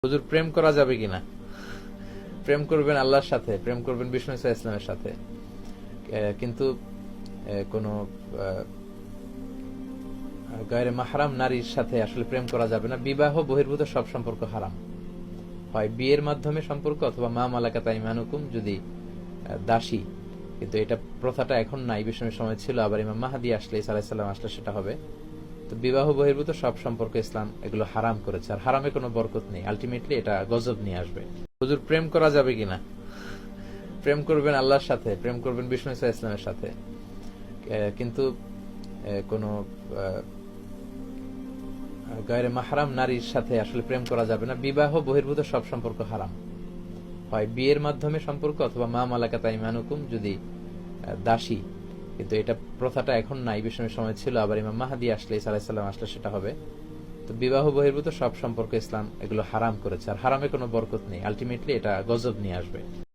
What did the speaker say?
হুজুর, প্রেম করা যাবে কিনা? প্রেম করবেন আল্লাহর সাথে, প্রেম করবেন বিষ্ণু ইসা ইসলামের সাথে, কিন্তু কোনো গায়রে মাহরাম নারীর সাথে আসলে প্রেম করা যাবে না। বিবাহ বহির্ভূত সব সম্পর্ক হারাম। হয় বিয়ের মাধ্যমে সম্পর্ক, অথবা মা মালাকাত আইমানুকুম, যদি দাসী। কিন্তু এটা প্রথাটা এখন নাই, বিষ্ণুর সময় ছিল, আবার ইমাম মাহদী আসলে, ঈসা আলাইহিস সালাম আসলে সেটা হবে। তো বিবাহ বহির্ভূত সব সম্পর্ক ইসলাম এগুলো হারাম করেছে, আর হারামে কোনো বরকত নেই, আলটিমেটলি এটা গজব নিয়ে আসবে। হুজুর, প্রেম করা যাবে কিনা? প্রেম করবেন আল্লাহর সাথে, প্রেম করবেন বিষ্ণু ইসা ইসলামের সাথে, কিন্তু কোনো গায়রে মাহরাম নারীর সাথে আসলে প্রেম করা যাবে না। বিবাহ বহির্ভূত সব সম্পর্ক হারাম। হয় বিয়ের মাধ্যমে সম্পর্ক, অথবা মা মালাকাত আইমানুকুম, যদি দাসী। কিন্তু এটা প্রথাটা এখন নাই, বিষ্ণুর সময় ছিল, আবার ইমাম মাহদী আসলে, ঈসা আলাইহিস সালাম আসলে সেটা হবে। তো বিবাহ বহির্ভূত সব সম্পর্ক ইসলাম এগুলো হারাম করেছে, আর হারামে কোনো বরকত নেই, আলটিমেটলি এটা গজব নিয়ে আসবে।